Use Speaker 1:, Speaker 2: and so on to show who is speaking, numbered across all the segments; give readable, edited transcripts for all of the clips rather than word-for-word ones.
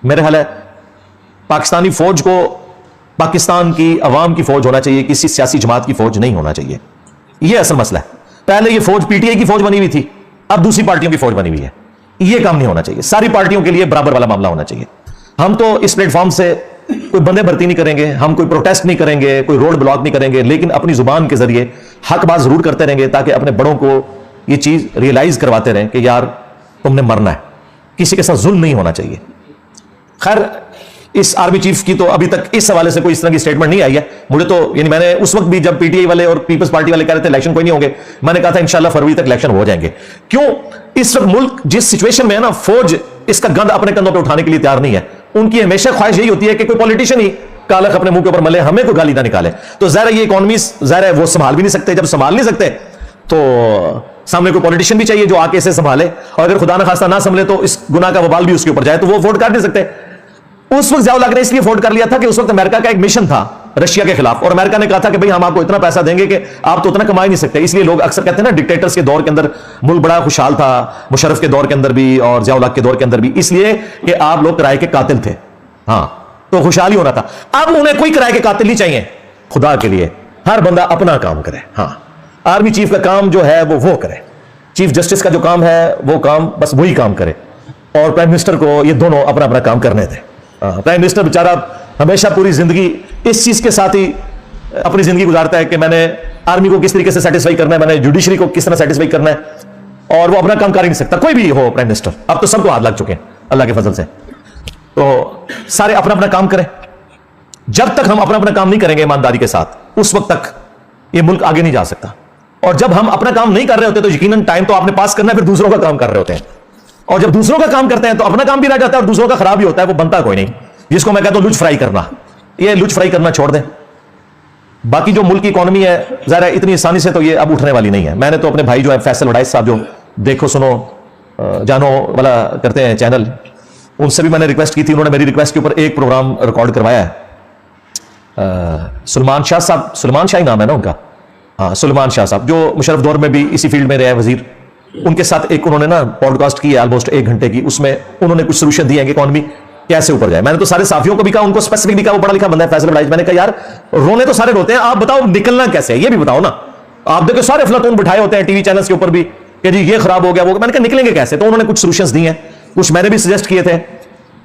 Speaker 1: میرے خیال ہے پاکستانی فوج کو پاکستان کی عوام کی فوج ہونا چاہیے, کسی سیاسی جماعت کی فوج نہیں ہونا چاہیے. یہ اصل مسئلہ ہے. پہلے یہ فوج پی ٹی آئی کی فوج بنی ہوئی تھی, اب دوسری پارٹیوں کی فوج بنی ہوئی ہے. یہ کام نہیں ہونا چاہیے. ساری پارٹیوں کے لیے برابر والا معاملہ ہونا چاہیے. ہم تو اس پلیٹ فارم سے کوئی بندے بھرتی نہیں کریں گے, ہم کوئی پروٹیسٹ نہیں کریں گے, کوئی روڈ بلاک نہیں کریں گے, لیکن اپنی زبان کے ذریعے حق بات ضرور کرتے رہیں گے تاکہ اپنے بڑوں کو یہ چیز ریئلائز کرواتے رہیں کہ یار تم نے مرنا ہے, کسی کے ساتھ ظلم نہیں ہونا چاہیے. خیر اس آرمی چیف کی تو ابھی تک اس حوالے سے کوئی اس طرح کی سٹیٹمنٹ نہیں آئی ہے. مجھے تو یعنی میں نے اس وقت بھی جب پی ٹی آئی والے اور پیپلز پارٹی والے کہہ رہے تھے الیکشن کوئی نہیں ہوں گے, میں نے کہا تھا انشاءاللہ فروری تک الیکشن ہو جائیں گے. کیوں؟ اس وقت ملک جس سچویشن میں ہے نا, فوج اس کا گند اپنے کندھوں پہ اٹھانے کے لیے تیار نہیں ہے. ان کی ہمیشہ خواہش یہی ہوتی ہے کہ کوئی پولیٹیشین ہی کالخ اپنے منہ کے اوپر ملے, ہمیں کوئی گالی نہ نکالے. تو ظاہر ہے یہ اکانومی ظاہر ہے وہ سنبھال بھی نہیں سکتے. جب سنبھال نہیں سکتے تو سامنے کوئی پولیٹیشین بھی چاہیے جو آ کے اسے سنبھالے, اور اگر خدا نہ خواستہ نہ سنبھلے تو اس گناہ کا وبال بھی اس کے اوپر جائے, تو وہ ووٹ کر نہیں سکتے. اس وقت ضیاء الحق نے اس لیے ووٹ کر لیا تھا کہ اس وقت امریکہ کا ایک مشن تھا رشیا کے خلاف, اور امریکہ نے کہا تھا کہ بھئی ہم آپ کو اتنا پیسہ دیں گے کہ آپ تو اتنا کما ہی نہیں سکتے. اس لیے لوگ اکثر کہتے ہیں نا ڈکٹیٹرز کے دور کے اندر ملک بڑا خوشحال تھا, مشرف کے دور کے اندر بھی اور ضیاء الحق کے دور کے اندر بھی, اس لیے کہ آپ لوگ کرائے کے قاتل تھے. ہاں تو خوشحال ہی ہونا تھا. اب انہیں کوئی کرائے کے قاتل نہیں چاہیے. خدا کے لیے ہر بندہ اپنا کام کرے. ہاں آرمی چیف کا کام جو ہے وہ کرے, چیف جسٹس کا جو کام ہے وہ کام بس وہی کام کرے, اور پرائم منسٹر کو یہ دونوں اپنا اپنا کام کرنے دیں. پرائم منسٹر بیچارہ ہمیشہ پوری زندگی اس چیز کے ساتھ ہی اپنی زندگی گزارتا ہے کہ میں نے آرمی کو کس طریقے سے سیٹسفائی کرنا ہے, میں نے جوڈیشری کو کس طرح سیٹسفائی کرنا ہے, اور وہ اپنا کام کر ہی نہیں سکتا. کوئی بھی ہو پرائم منسٹر, اب تو سب کو ہاتھ لگ چکے ہیں اللہ کے فضل سے. تو سارے اپنا اپنا کام کریں. جب تک ہم اپنا اپنا کام نہیں کریں گے ایمانداری کے ساتھ, اس وقت تک یہ ملک آگے نہیں جا سکتا. اور جب ہم اپنا کام نہیں کر رہے ہوتے تو یقیناً ٹائم تو آپ نے پاس کرنا ہے, پھر دوسروں کا کام کر رہے ہوتے ہیں, اور جب دوسروں کا کام کرتے ہیں تو اپنا کام بھی رہ جاتا ہے اور دوسروں کا خراب بھی ہوتا ہے. وہ بنتا کوئی نہیں, جس کو میں کہتا ہوں لچ فرائی کرنا. یہ لچ فرائی کرنا چھوڑ دیں. باقی جو ملک کی اکانومی ہے ظاہر ہے اتنی آسانی سے تو یہ اب اٹھنے والی نہیں ہے. میں نے تو اپنے بھائی جو ہے فیصل وڈائچ صاحب جو دیکھو سنو جانو والا کرتے ہیں چینل, ان سے بھی میں نے ریکویسٹ کی تھی, انہوں نے میری ریکویسٹ کے اوپر ایک پروگرام ریکارڈ کروایا ہے. سلمان شاہ صاحب, سلمان شاہ ہی نام ہے نا ان کا, ہاں سلمان شاہ صاحب جو مشرف دور میں بھی اسی فیلڈ میں رہے وزیر, ان کے ساتھ ایک انہوں نے نا پوڈ کاسٹ کی ہے آلموسٹ 1 گھنٹے کی. اس میں انہوں نے کچھ سولوشن دیے ہیں کہ اکانومی کیسے اوپر جائے. میں نے تو سارے صحافیوں کو بھی کہا, ان کو اسپیسیفک بھی کہا, وہ پڑھا لکھا بندہ ہے فیصل وڈائچ. میں نے کہا یار رونے تو سارے روتے ہیں, آپ بتاؤ نکلنا کیسے ہے یہ بھی بتاؤ نا. آپ دیکھو سارے افلاطون بٹھائے ہوتے ہیں ٹی وی چینلز کے اوپر بھی کہ جی یہ خراب ہو گیا وہ. میں نے کہا نکلیں گے کیسے؟ تو انہوں نے کچھ سولوشنز دی ہیں, کچھ میں نے بھی سجیسٹ کیے تھے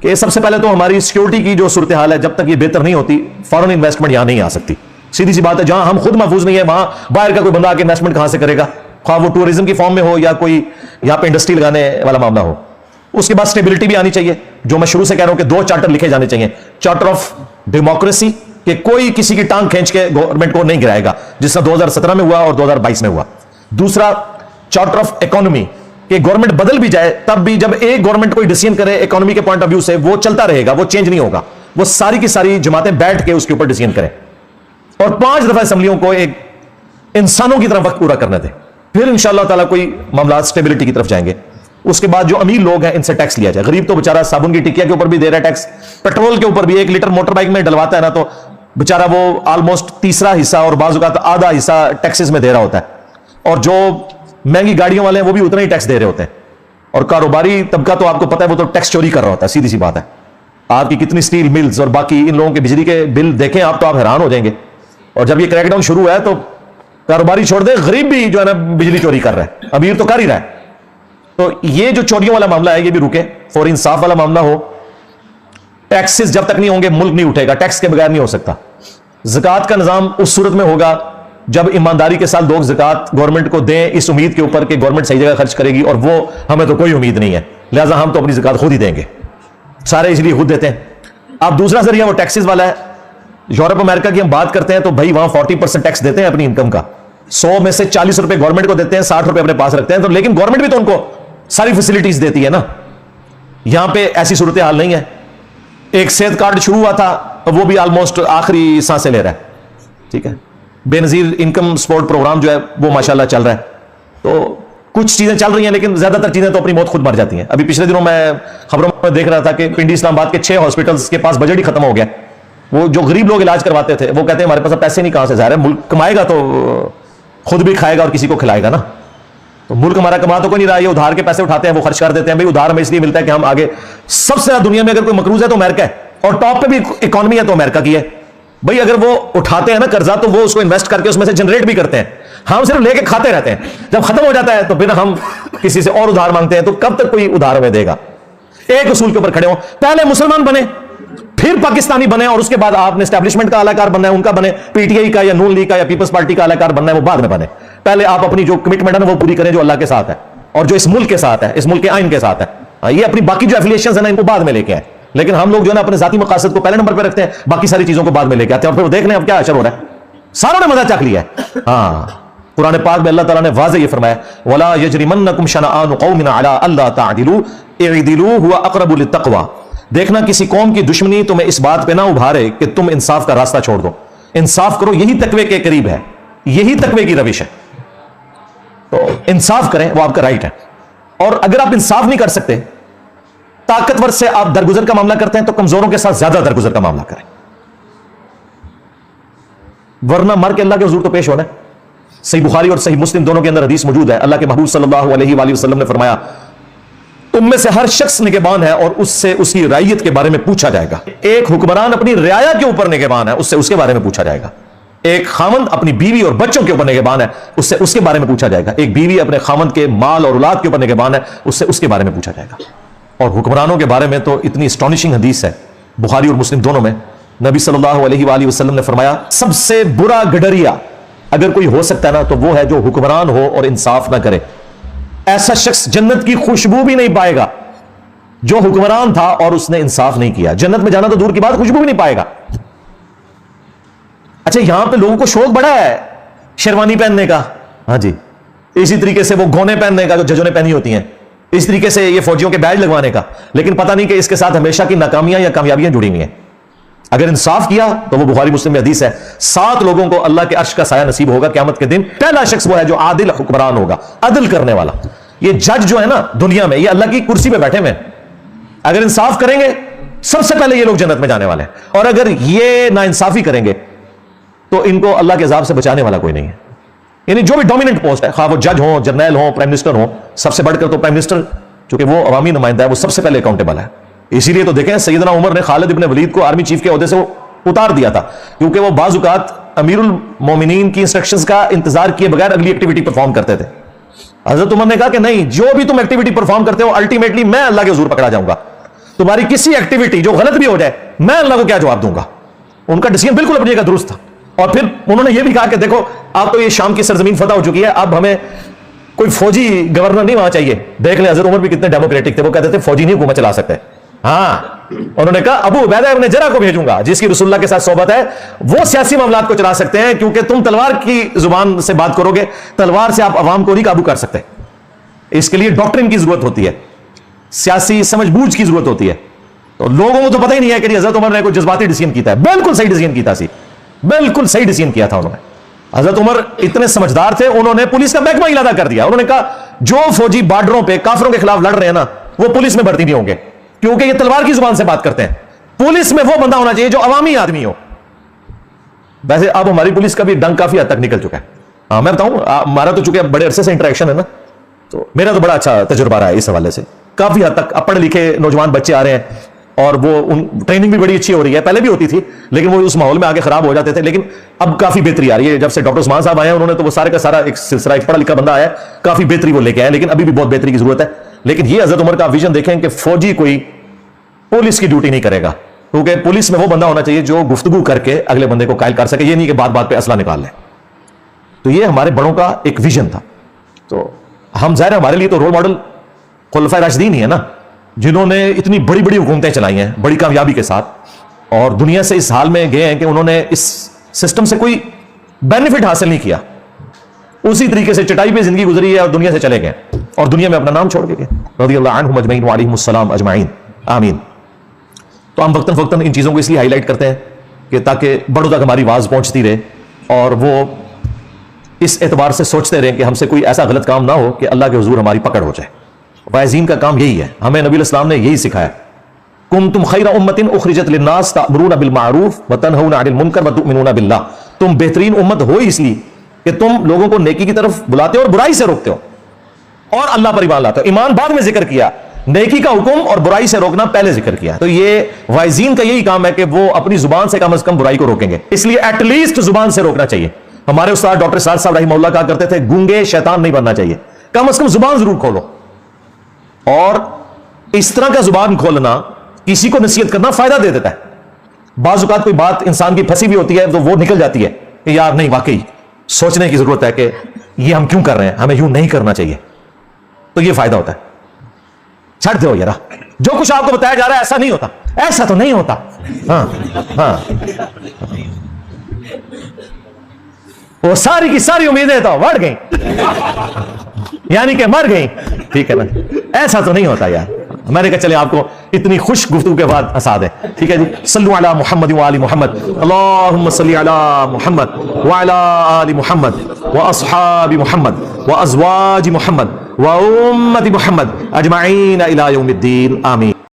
Speaker 1: کہ سب سے پہلے تو ہماری سیکورٹی کی جو صورتحال ہے جب تک یہ بہتر نہیں ہوتی فورن انویسٹمنٹ یہاں نہیں آ سکتی. سیدھی سی بات ہے, جہاں ہم خود محفوظ نہیں ہے وہاں باہر کا کوئی بندہ آ کے انویسٹمنٹ کہاں سے کرے گا, خواہ وہ ٹورزم کی فارم میں ہو یا کوئی یہاں پہ انڈسٹری لگانے والا معاملہ ہو. اس کے بعد اسٹیبلٹی بھی آنی چاہیے, جو میں شروع سے کہہ رہا ہوں کہ 2 چارٹر لکھے جانے چاہیے. چارٹر آف ڈیموکریسی کہ کوئی کسی کی ٹانگ کھینچ کے گورنمنٹ کو نہیں گرائے گا جس طرح 2017 میں ہوا اور 2022 میں ہوا. دوسرا چارٹر آف اکانومی کہ گورنمنٹ بدل بھی جائے تب بھی جب ایک گورنمنٹ کوئی ڈیسیژن کرے اکانومی کے پوائنٹ آف ویو سے وہ چلتا رہے گا, وہ چینج نہیں ہوگا, وہ ساری کی ساری جماعتیں بیٹھ کے اس کے اوپر ڈیسیژن کریں. اور 5 دفعہ اسمبلیوں کو ایک انسانوں کی طرح وقت پورا کرنے دیں, پھر انشاءاللہ تعالیٰ کوئی معاملات اسٹیبلٹی کی طرف جائیں گے. اس کے بعد جو امیر لوگ ہیں ان سے ٹیکس لیا جائے. غریب تو بیچارہ صابن کی ٹکیا کے اوپر بھی دے رہا ہے ٹیکس, پیٹرول کے اوپر بھی 1 لیٹر موٹر بائک میں ڈلواتا ہے نا تو بیچارہ وہ آلموسٹ تیسرا حصہ اور بعض اوقات آدھا حصہ ٹیکسز میں دے رہا ہوتا ہے. اور جو مہنگی گاڑیوں والے ہیں وہ بھی اتنا ہی ٹیکس دے رہے ہوتے ہیں. اور کاروباری طبقہ تو آپ کو پتا ہے وہ تو ٹیکس چوری کر رہا ہوتا ہے. سیدھی سی بات ہے, آپ کی کتنی اسٹیل ملز اور باقی ان لوگوں کے بجلی کے بل دیکھیں آپ تو آپ حیران ہو جائیں گے. اور جب یہ کریک ڈاؤن شروع ہے تو کاروباری چھوڑ دے, غریب بھی جو ہے نا بجلی چوری کر رہا ہے, امیر تو کر ہی رہا ہے. تو یہ جو چوریوں والا معاملہ ہے یہ بھی رکے, فوری انصاف والا معاملہ ہو. ٹیکسز جب تک نہیں ہوں گے ملک نہیں اٹھے گا, ٹیکس کے بغیر نہیں ہو سکتا. زکوٰۃ کا نظام اس صورت میں ہوگا جب ایمانداری کے ساتھ لوگ زکوٰۃ گورنمنٹ کو دیں اس امید کے اوپر کہ گورنمنٹ صحیح جگہ خرچ کرے گی, اور وہ ہمیں تو کوئی امید نہیں ہے لہٰذا ہم تو اپنی زکوٰۃ خود ہی دیں گے. سارے اس لیے خود دیتے ہیں. اب دوسرا ذریعہ وہ ٹیکسز والا ہے. یورپ امریکہ کی ہم بات کرتے ہیں تو بھائی وہاں 40% ٹیکس دیتے ہیں اپنی انکم کا, 100 میں سے 40 روپے گورنمنٹ کو دیتے ہیں, 60 روپے اپنے پاس رکھتے ہیں. تو لیکن گورنمنٹ بھی تو ان کو ساری فیسلٹیز دیتی ہے نا. یہاں پہ ایسی صورتحال نہیں ہے. ایک صحت کارڈ شروع ہوا تھا وہ بھی آلموسٹ آخری سانسیں لے رہا ہے. ٹھیک ہے, بے نظیر انکم سپورٹ پروگرام جو ہے وہ ماشاءاللہ چل رہا ہے. تو کچھ چیزیں چل رہی ہیں لیکن زیادہ تر چیزیں تو اپنی موت خود مر جاتی ہیں. ابھی پچھلے دنوں میں خبروں میں دیکھ رہا تھا کہ پنڈی اسلام آباد کے 6 ہاسپٹلز کے پاس بجٹ ہی ختم ہو گیا. وہ جو غریب لوگ علاج کرواتے تھے وہ کہتے ہیں ہمارے پاس پیسے نہیں, کہاں سے, ظاہر ہے ملک کمائے گا تو خود بھی کھائے گا اور کسی کو کھلائے گا نا. تو ملک ہمارا کما تو کوئی نہیں رہا, یہ ادھار کے پیسے اٹھاتے ہیں, وہ خرچ کر دیتے ہیں. بھائی ادھار ہمیں اس لیے ملتا ہے کہ ہم آگے, سب سے زیادہ دنیا میں اگر کوئی مقروض ہے تو امریکہ ہے, اور ٹاپ پہ بھی اکانومی ہے تو امریکہ کی ہے. بھائی اگر وہ اٹھاتے ہیں نا قرضہ تو وہ اس کو انویسٹ کر کے اس میں سے جنریٹ بھی کرتے ہیں, ہم صرف لے کے کھاتے رہتے ہیں. جب ختم ہو جاتا ہے تو پھر ہم کسی سے اور ادھار مانگتے ہیں. تو کب تک کوئی ادھار ہمیں دے گا؟ ایک اصول کے اوپر کھڑے ہوں, پہلے مسلمان بنے پھر پاکستانی بنے, اور اس کے بعد آپ نے اسٹیبلشمنٹ کا اعلی کار بننا ہے ان کا بنے, پی ٹی آئی کا یا نون لیگ کا یا پیپلز پارٹی کا اعلی کار بننا ہے وہ بعد میں بنے. پہلے آپ اپنی جو کمٹمنٹ ہے نا وہ پوری کریں جو اللہ کے ساتھ ہے اور جو اس ملک کے ساتھ ہے, اس ملک کے آئین کے ساتھ ہے. یہ اپنی باقی جو ایفیلیشنز ہیں نا ان کو بعد میں لے کے آئیں. لیکن ہم لوگ جو ہے نا اپنے ذاتی مقاصد کو پہلے نمبر پہ رکھتے ہیں, باقی ساری چیزوں کو بعد میں لے کے آتے ہیں, اور پھر دیکھ لیں اب کیا اشر ہو رہا ہے. ساروں نے مزہ چکھ لیا ہے. ہاں قرآن پاک میں اللہ تعالیٰ نے واضح یہ فرمایا, وَلَا يَجْرِمَنَّكُمْ شَنَآنُ قَوْمٍ عَلَىٰ أَلَّا تَعْدِلُوا اعْدِلُوا هُوَ أَقْرَبُ لِلتَّقْوَىٰ. دیکھنا کسی قوم کی دشمنی تمہیں اس بات پہ نہ ابھارے کہ تم انصاف کا راستہ چھوڑ دو. انصاف کرو, یہی تقوی کے قریب ہے, یہی تقوی کی روش ہے. تو انصاف کریں, وہ آپ کا رائٹ ہے. اور اگر آپ انصاف نہیں کر سکتے, طاقتور سے آپ درگزر کا معاملہ کرتے ہیں, تو کمزوروں کے ساتھ زیادہ درگزر کا معاملہ کریں, ورنہ مر کے اللہ کے حضور تو پیش ہونا ہے. صحیح بخاری اور صحیح مسلم دونوں کے اندر حدیث موجود ہے. اللہ کے محبوب صلی اللہ علیہ وآلہ وسلم نے فرمایا, تم میں سے ہر شخص نگہبان ہے اور اس سے اس کی رعیت کے بارے میں پوچھا جائے گا. ایک حکمران اپنی رعایا کے اوپر نگہبان ہے, اس سے اس کے بارے میں پوچھا جائے گا. ایک خاوند اپنی بیوی اور بچوں کے اوپر نگہبان ہے, اس سے اس کے بارے میں پوچھا جائے گا. ایک بیوی اپنے خاوند کے مال اور اولاد کے اوپر نگہبان ہے, اس سے اس کے بارے میں پوچھا جائے گا. اور حکمرانوں کے بارے میں تو اتنی اسٹانشنگ حدیث ہے بخاری اور مسلم دونوں میں. نبی صلی اللہ علیہ وآلہ وسلم نے فرمایا, سب سے برا گڈریا اگر کوئی ہو سکتا ہے نا تو وہ ہے جو حکمران ہو اور انصاف نہ کرے. ایسا شخص جنت کی خوشبو بھی نہیں پائے گا جو حکمران تھا اور اس نے انصاف نہیں کیا. جنت میں جانا تو دور کی بات, خوشبو بھی نہیں پائے گا. اچھا یہاں پہ لوگوں کو شوق بڑا ہے شیروانی پہننے کا, ہاں جی, اسی طریقے سے وہ گونے پہننے کا جو ججوں نے پہنی ہوتی ہیں, اس طریقے سے یہ فوجیوں کے بیج لگوانے کا, لیکن پتہ نہیں کہ اس کے ساتھ ہمیشہ کی ناکامیاں یا کامیابیاں جڑی ہوئی ہیں. اگر انصاف کیا تو وہ بخاری مسلم میں حدیث ہے, 7 لوگوں کو اللہ کے عرش کا سایہ نصیب ہوگا قیامت کے دن. پہلا شخص وہ ہے جو عادل حکمران ہوگا, عدل کرنے والا. یہ جج جو ہے نا دنیا میں, یہ اللہ کی کرسی پہ بیٹھے ہوئے ہیں, اگر انصاف کریں گے سب سے پہلے یہ لوگ جنت میں جانے والے ہیں. اور اگر یہ ناانصافی کریں گے تو ان کو اللہ کے عذاب سے بچانے والا کوئی نہیں ہے. یعنی جو بھی ڈومیننٹ پوسٹ ہے, خواہ وہ جج ہوں, جرنیل ہوں, پرائم منسٹر ہوں, سب سے بڑھ کر تو پرائم منسٹر چونکہ وہ عوامی نمائندہ ہے, وہ سب سے پہلے اکاؤنٹیبل ہے. اسی لیے تو دیکھیں سیدنا عمر نے خالد ابن ولید کو آرمی چیف کے عہدے سے اتار دیا تھا, کیونکہ وہ بعض اوقات امیر المومنین کی انسٹرکشنز کا انتظار کیے بغیر اگلی ایکٹیویٹی پرفارم کرتے تھے. حضرت عمر نے کہا کہ نہیں, جو بھی تم ایکٹیویٹی پرفارم کرتے ہو الٹیمیٹلی میں اللہ کے حضور پکڑا جاؤں گا. تمہاری کسی ایکٹیویٹی جو غلط بھی ہو جائے میں اللہ کو کیا جواب دوں گا. ان کا ڈیسیژن بالکل اپنی جگہ درست تھا. اور پھر انہوں نے یہ بھی کہا کہ دیکھو اب تو یہ شام کی سرزمین فتح ہو چکی ہے, اب ہمیں کوئی فوجی گورنر نہیں وہاں چاہیے. دیکھ لیں حضرت عمر بھی کتنے ڈیموکریٹک تھے, وہ کہتے تھے فوجی نہیں حکومت چلا سکتے. ہاں انہوں نے کہا ابو عبیدہ ابن جرح کو بھیجوں گا جس کی رسول اللہ کے ساتھ صحبت ہے, وہ سیاسی معاملات کو چلا سکتے ہیں, کیونکہ تم تلوار کی زبان سے بات کرو گے, تلوار سے آپ عوام کو نہیں قابو کر سکتے. اس کے لیے ڈاکٹرن کی ضرورت ہوتی ہے, سیاسی سمجھ بوجھ کی ضرورت ہوتی ہے. تو لوگوں کو تو پتہ ہی نہیں ہے کہ حضرت عمر نے کوئی جذباتی ڈیسیژن کیا ہے. بالکل صحیح ڈیسیژن کیا تھا, بالکل صحیح ڈیسیژن کیا تھا انہوں نے. حضرت عمر اتنے سمجھدار تھے, انہوں نے پولیس کا محکمہ ہی ادا کر دیا. انہوں نے کہا جو فوجی بارڈروں پہ کافروں کے خلاف لڑ رہے ہیں نا وہ پولیس میں بھرتی نہیں ہوں گے, کیونکہ یہ تلوار کی زبان سے بات کرتے ہیں. پولیس میں وہ بندہ ہونا چاہیے جو عوامی آدمی ہو. ویسے اب ہماری پولیس کا بھی ڈنگ کافی حد تک نکل چکا ہے. ہاں میں بتاؤں, ہمارا تو چونکہ بڑے عرصے سے انٹریکشن ہے نا, تو میرا تو بڑا اچھا تجربہ رہا ہے اس حوالے سے. کافی حد تک اب پڑھے لکھے نوجوان بچے آ رہے ہیں اور وہ ٹریننگ بھی بڑی اچھی ہو رہی ہے. پہلے بھی ہوتی تھی لیکن وہ اس ماحول میں آگے خراب ہو جاتے تھے, لیکن اب کافی بہتری آ رہی ہے. جب سے ڈاکٹر عثمان صاحب آئے ہیں انہوں نے تو وہ سارے کا سارا ایک سلسلہ, ایک پڑھا لکھا بندہ آیا, کافی بہتری وہ لے کے آئے, لیکن ابھی بھی بہت بہتری کی ضرورت ہے. لیکن یہ حضرت عمر کا ویژن دیکھیں کہ فوجی کوئی پولیس کی ڈیوٹی نہیں کرے گا, کیونکہ پولیس میں وہ بندہ ہونا چاہیے جو گفتگو کر کے اگلے بندے کو قائل کر سکے, یہ نہیں کہ بات بات پہ اسلحہ نکال لیں. تو یہ ہمارے بڑوں کا ایک ویژن تھا. تو ہم ظاہر ہمارے لیے تو رول ماڈل خلفائے راشدین ہی ہے نا, جنہوں نے اتنی بڑی بڑی حکومتیں چلائی ہیں بڑی کامیابی کے ساتھ, اور دنیا سے اس حال میں گئے ہیں کہ انہوں نے اس سسٹم سے کوئی بینیفٹ حاصل نہیں کیا. اسی طریقے سے چٹائی پہ زندگی گزری ہے اور دنیا سے چلے گئے, اور دنیا میں اپنا نام چھوڑ کے گئے. رضی اللہ عنہم اجمعین وعلیہم السلام اجمعین, آمین. تو ہم وقتاً فوقتاً ان چیزوں کو اس لیے ہائی لائٹ کرتے ہیں کہ تاکہ بڑوں تک ہماری آواز پہنچتی رہے, اور وہ اس اعتبار سے سوچتے رہیں کہ ہم سے کوئی ایسا غلط کام نہ ہو کہ اللہ کے حضور ہماری پکڑ ہو جائے. واعظین کا کام یہی ہے, ہمیں نبی الاسلام نے یہی سکھایا, کنتم خیر امۃ اخرجت للناس تأمرون بالمعروف وتنہون عن المنکر وتؤمنون باللہ. تم بہترین امت ہو اس لیے کہ تم لوگوں کو نیکی کی طرف بلاتے ہو اور برائی سے روکتے ہو. اور اللہ پر ایمان لاتے ہو. ایمان بعد میں ذکر کیا, نیکی کا حکم اور برائی سے روکنا پہلے ذکر کیا. تو یہ وائزین کا یہی کام ہے کہ وہ اپنی زبان سے کم از کم برائی کو روکیں گے, اس لیے ایٹ لیسٹ زبان سے روکنا چاہیے. ہمارے استاد ڈاکٹر سعد صاحب رحمہ اللہ کہا کرتے تھے گونگے شیطان نہیں بننا چاہیے, کم از کم زبان ضرور کھولو. اور اس طرح کا زبان کھولنا کسی کو نصیحت کرنا فائدہ دے دیتا ہے. بعض اوقات کوئی بات انسان کی پھنسی بھی ہوتی ہے تو وہ نکل جاتی ہے کہ یار نہیں, واقعی سوچنے کی ضرورت ہے کہ یہ ہم کیوں کر رہے ہیں, ہمیں یوں نہیں کرنا چاہیے. تو یہ فائدہ ہوتا ہے. چھڑ دو یار, جو کچھ آپ کو بتایا جا رہا ہے ایسا نہیں ہوتا, ایسا تو نہیں ہوتا. ہاں ہاں, وہ ساری کی ساری امیدیں تو بڑھ گئیں, یعنی کہ مر گئیں. ٹھیک ہے نا, ایسا تو نہیں ہوتا یار. میں نے کہا چلے آپ کو اتنی خوش گفتگو کے بعد ہنسا دیں. ٹھیک ہے جی, صلو علی محمد وآل محمد, اللہم صلی علی محمد وعلی آل محمد واصحاب محمد وازواج محمد وامت محمد اجمعین الی یوم الدین, آمین.